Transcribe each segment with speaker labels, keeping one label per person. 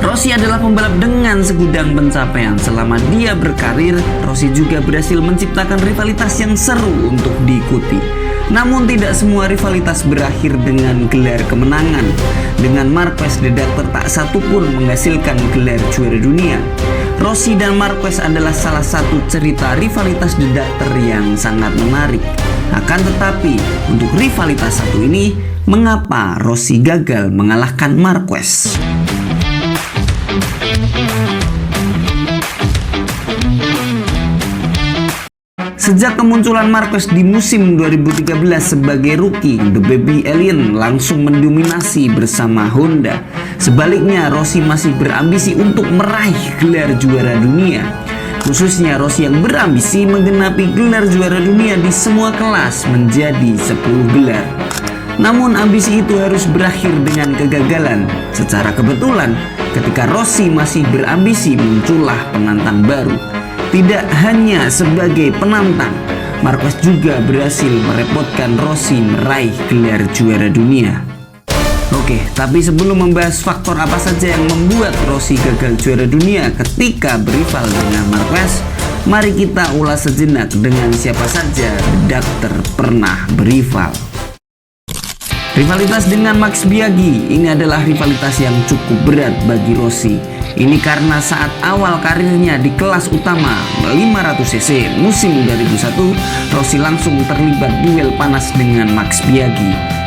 Speaker 1: Rossi adalah pembalap dengan segudang pencapaian. Selama dia berkarir, Rossi juga berhasil menciptakan rivalitas yang seru untuk diikuti. Namun tidak semua rivalitas berakhir dengan gelar kemenangan. Dengan Marquez, The Doctor tak satu pun menghasilkan gelar juara dunia. Rossi dan Marquez adalah salah satu cerita rivalitas The Doctor yang sangat menarik. Akan tetapi, untuk rivalitas satu ini, mengapa Rossi gagal mengalahkan Marquez? Sejak kemunculan Marquez di musim 2013 sebagai rookie, The Baby Alien langsung mendominasi bersama Honda. Sebaliknya, Rossi masih berambisi untuk meraih gelar juara dunia. Khususnya Rossi yang berambisi menggenapi gelar juara dunia di semua kelas menjadi 10 gelar. Namun ambisi itu harus berakhir dengan kegagalan. Secara kebetulan, ketika Rossi masih berambisi, muncullah penantang baru. Tidak hanya sebagai penantang, Marquez juga berhasil merepotkan Rossi meraih gelar juara dunia. Oke, tapi sebelum membahas faktor apa saja yang membuat Rossi gagal juara dunia ketika berival dengan Marquez, mari kita ulas sejenak dengan siapa saja The Doctor pernah berival. Rivalitas dengan Max Biaggi ini adalah rivalitas yang cukup berat bagi Rossi. Ini karena saat awal karirnya di kelas utama 500cc musim 2001, Rossi langsung terlibat duel panas dengan Max Biaggi.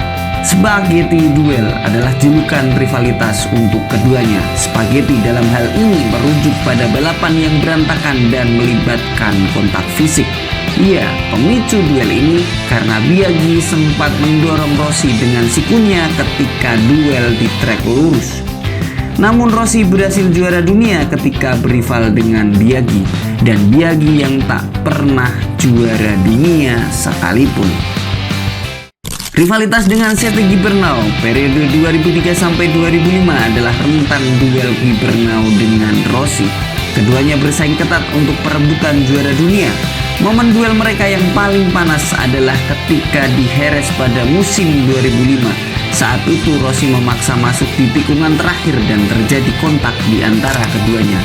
Speaker 1: Spaghetti Duel adalah julukan rivalitas untuk keduanya. Spaghetti dalam hal ini merujuk pada balapan yang berantakan dan melibatkan kontak fisik. Iya, pemicu duel ini karena Biaggi sempat mendorong Rossi dengan sikunya ketika duel di trek lurus. Namun Rossi berhasil juara dunia ketika berival dengan Biaggi, dan Biaggi yang tak pernah juara dunia sekalipun. Rivalitas dengan Sete Gibernau periode 2003 sampai 2005 adalah rentan duel Gibernau dengan Rossi. Keduanya bersaing ketat untuk perebutan juara dunia. Momen duel mereka yang paling panas adalah ketika di Jerez pada musim 2005. Saat itu Rossi memaksa masuk di tikungan terakhir dan terjadi kontak di antara keduanya.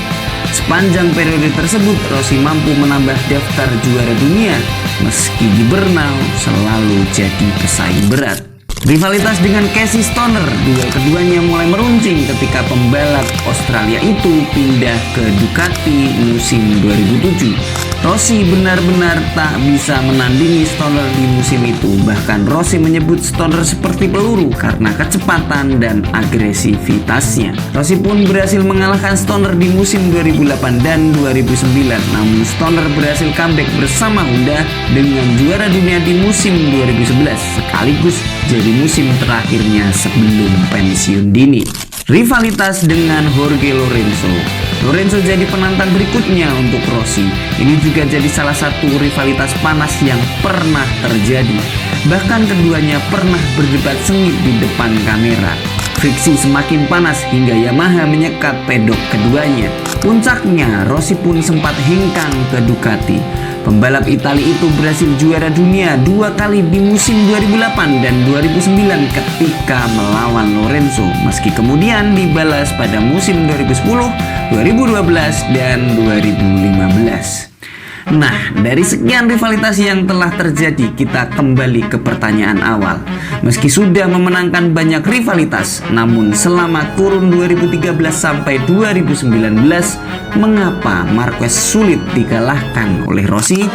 Speaker 1: Sepanjang periode tersebut, Rossi mampu menambah daftar juara dunia, meski Gibernau selalu jadi pesaing berat. Rivalitas dengan Casey Stoner, duel keduanya mulai meruncing ketika pembalap Australia itu pindah ke Ducati musim 2007. Rossi benar-benar tak bisa menandingi Stoner di musim itu. Bahkan Rossi menyebut Stoner seperti peluru karena kecepatan dan agresivitasnya. Rossi pun berhasil mengalahkan Stoner di musim 2008 dan 2009. Namun Stoner berhasil comeback bersama Honda dengan juara dunia di musim 2011, sekaligus jadi musim terakhirnya sebelum pensiun dini. Rivalitas dengan Jorge Lorenzo. Lorenzo jadi penantang berikutnya untuk Rossi. Ini juga jadi salah satu rivalitas panas yang pernah terjadi. Bahkan keduanya pernah berdebat sengit di depan kamera. Friksi semakin panas hingga Yamaha menyekat pedok keduanya. Puncaknya, Rossi pun sempat hengkang ke Ducati. Pembalap Italia itu berhasil juara dunia 2 kali di musim 2008 dan 2009 ketika melawan Lorenzo, meski kemudian dibalas pada musim 2010, 2012, dan 2015. Nah, dari sekian rivalitas yang telah terjadi, kita kembali ke pertanyaan awal. Meski sudah memenangkan banyak rivalitas, namun selama kurun 2013 sampai 2019, mengapa Marquez sulit dikalahkan oleh Rossi?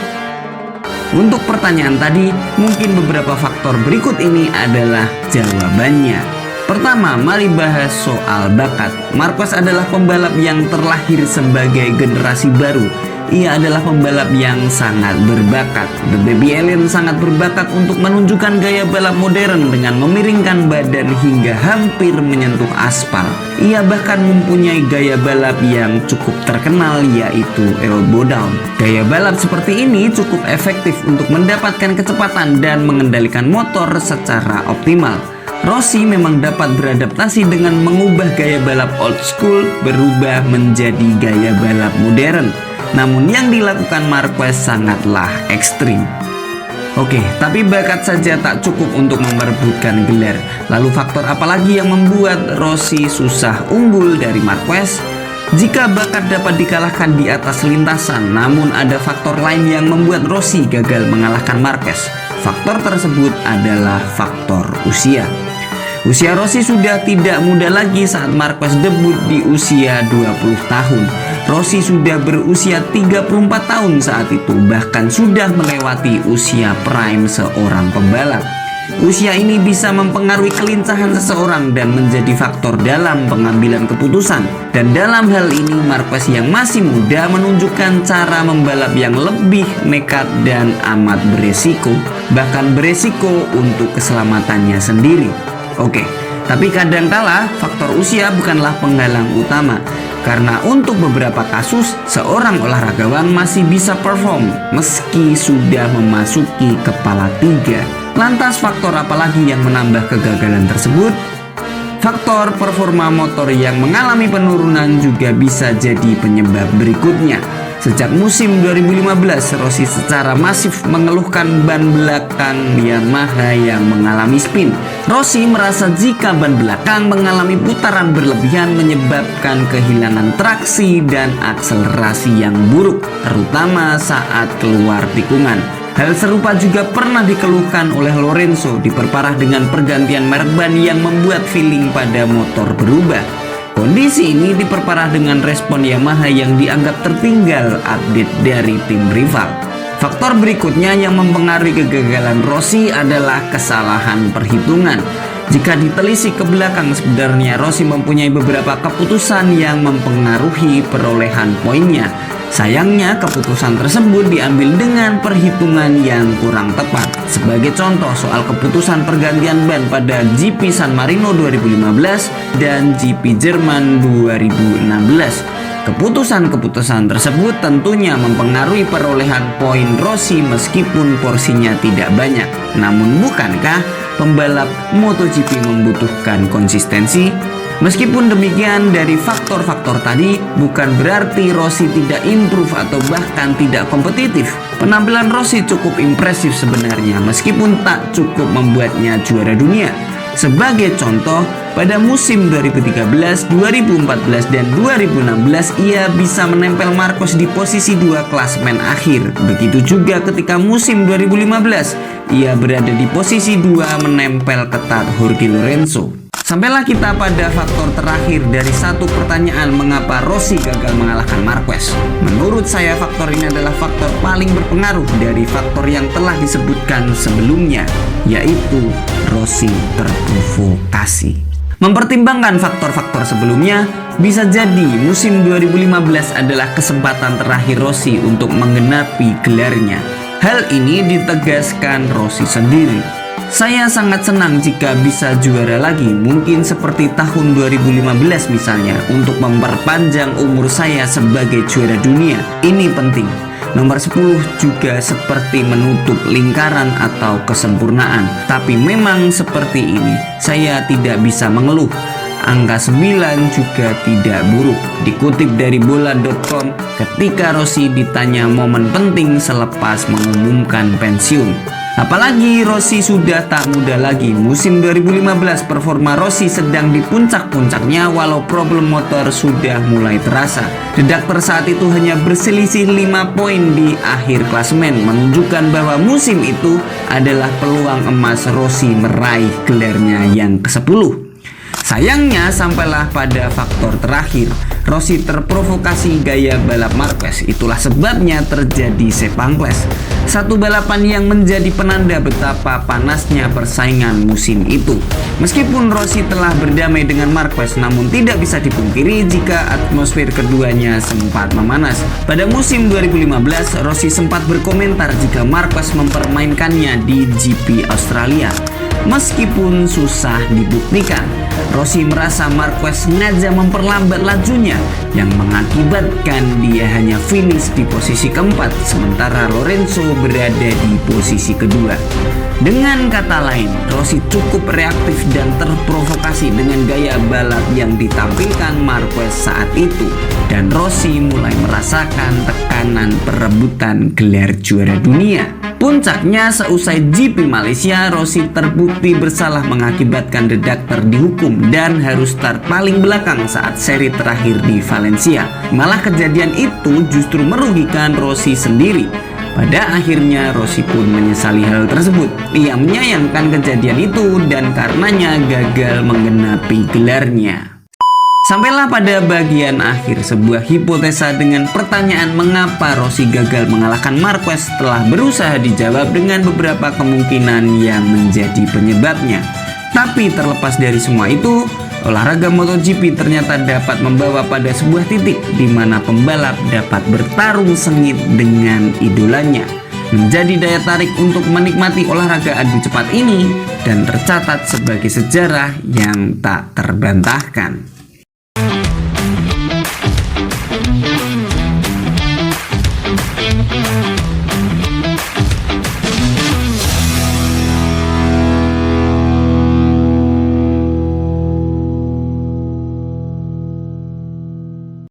Speaker 1: Untuk pertanyaan tadi, mungkin beberapa faktor berikut ini adalah jawabannya. Pertama, mari bahas soal bakat. Marquez adalah pembalap yang terlahir sebagai generasi baru. Ia adalah pembalap yang sangat berbakat. The Baby Alien sangat berbakat untuk menunjukkan gaya balap modern dengan memiringkan badan hingga hampir menyentuh aspal. Ia bahkan mempunyai gaya balap yang cukup terkenal, yaitu elbow down. Gaya balap seperti ini cukup efektif untuk mendapatkan kecepatan dan mengendalikan motor secara optimal. Rossi memang dapat beradaptasi dengan mengubah gaya balap old school berubah menjadi gaya balap modern. Namun yang dilakukan Marquez sangatlah ekstrim. Oke, tapi bakat saja tak cukup untuk memperebutkan gelar. Lalu faktor apa lagi yang membuat Rossi susah unggul dari Marquez? Jika bakat dapat dikalahkan di atas lintasan, namun ada faktor lain yang membuat Rossi gagal mengalahkan Marquez. Faktor tersebut adalah faktor usia. Usia Rossi sudah tidak muda lagi saat Marquez debut di usia 20 tahun. Rossi sudah berusia 34 tahun saat itu, bahkan sudah melewati usia prime seorang pembalap. Usia ini bisa mempengaruhi kelincahan seseorang dan menjadi faktor dalam pengambilan keputusan. Dan dalam hal ini Marquez yang masih muda menunjukkan cara membalap yang lebih nekat dan amat beresiko, bahkan beresiko untuk keselamatannya sendiri. Oke, tapi kadangkala faktor usia bukanlah penghalang utama. Karena untuk beberapa kasus, seorang olahragawan masih bisa perform meski sudah memasuki kepala 3. Lantas faktor apa lagi yang menambah kegagalan tersebut? Faktor performa motor yang mengalami penurunan juga bisa jadi penyebab berikutnya. Sejak musim 2015, Rossi secara masif mengeluhkan ban belakang Yamaha yang mengalami spin. Rossi merasa jika ban belakang mengalami putaran berlebihan menyebabkan kehilangan traksi dan akselerasi yang buruk, terutama saat keluar tikungan. Hal serupa juga pernah dikeluhkan oleh Lorenzo, diperparah dengan pergantian merek ban yang membuat feeling pada motor berubah. Kondisi ini diperparah dengan respon Yamaha yang dianggap tertinggal update dari tim rival. Faktor berikutnya yang mempengaruhi kegagalan Rossi adalah kesalahan perhitungan. Jika ditelisik ke belakang, sebenarnya Rossi mempunyai beberapa keputusan yang mempengaruhi perolehan poinnya. Sayangnya keputusan tersebut diambil dengan perhitungan yang kurang tepat. Sebagai contoh, soal keputusan pergantian ban pada GP San Marino 2015 dan GP Jerman 2016. Keputusan-keputusan tersebut tentunya mempengaruhi perolehan poin Rossi meskipun porsinya tidak banyak. Namun bukankah pembalap MotoGP membutuhkan konsistensi? Meskipun demikian, dari faktor-faktor tadi bukan berarti Rossi tidak improve atau bahkan tidak kompetitif. Penampilan Rossi cukup impresif sebenarnya, meskipun tak cukup membuatnya juara dunia. Sebagai contoh, pada musim 2013, 2014, dan 2016 ia bisa menempel Marquez di posisi 2 klasemen akhir. Begitu juga ketika musim 2015, ia berada di posisi 2 menempel ketat Jorge Lorenzo. Sampailah kita pada faktor terakhir dari satu pertanyaan mengapa Rossi gagal mengalahkan Marquez. Menurut saya faktor ini adalah faktor paling berpengaruh dari faktor yang telah disebutkan sebelumnya, yaitu Rossi terprovokasi. Mempertimbangkan faktor-faktor sebelumnya, bisa jadi musim 2015 adalah kesempatan terakhir Rossi untuk menggenapi gelarnya. Hal ini ditegaskan Rossi sendiri. Saya sangat senang jika bisa juara lagi, mungkin seperti tahun 2015 misalnya, untuk memperpanjang umur saya sebagai juara dunia. Ini penting. Nomor 10 juga seperti menutup lingkaran atau kesempurnaan. Tapi memang seperti ini, saya tidak bisa mengeluh. Angka 9 juga tidak buruk. Dikutip dari bola.com, ketika Rossi ditanya momen penting selepas mengumumkan pensiun. Apalagi Rossi sudah tak muda lagi. Musim 2015 performa Rossi sedang di puncak-puncaknya walau problem motor sudah mulai terasa. Redaktor saat itu hanya berselisih 5 poin di akhir klasemen, menunjukkan bahwa musim itu adalah peluang emas Rossi meraih gelarnya yang ke-10. Sayangnya sampailah pada faktor terakhir, Rossi terprovokasi gaya balap Marquez. Itulah sebabnya terjadi sepangkles. Satu balapan yang menjadi penanda betapa panasnya persaingan musim itu. Meskipun Rossi telah berdamai dengan Marquez, namun tidak bisa dipungkiri jika atmosfer keduanya sempat memanas. Pada musim 2015, Rossi sempat berkomentar jika Marquez mempermainkannya di GP Australia. Meskipun susah dibuktikan, Rossi merasa Marquez sengaja memperlambat lajunya yang mengakibatkan dia hanya finish di posisi keempat sementara Lorenzo berada di posisi kedua. Dengan kata lain, Rossi cukup reaktif dan terprovokasi dengan gaya balap yang ditampilkan Marquez saat itu, dan Rossi mulai merasakan tekanan perebutan gelar juara dunia. Puncaknya, seusai GP Malaysia, Rossi terbukti bersalah mengakibatkan The Doctor dihukum dan harus start paling belakang saat seri terakhir di Valencia. Malah kejadian itu justru merugikan Rossi sendiri. Pada akhirnya Rossi pun menyesali hal tersebut. Ia menyayangkan kejadian itu dan karenanya gagal menggenapi gelarnya. Sampailah pada bagian akhir sebuah hipotesa dengan pertanyaan mengapa Rossi gagal mengalahkan Marquez setelah berusaha dijawab dengan beberapa kemungkinan yang menjadi penyebabnya. Tapi terlepas dari semua itu, olahraga MotoGP ternyata dapat membawa pada sebuah titik di mana pembalap dapat bertarung sengit dengan idolanya. Menjadi daya tarik untuk menikmati olahraga adu cepat ini dan tercatat sebagai sejarah yang tak terbantahkan.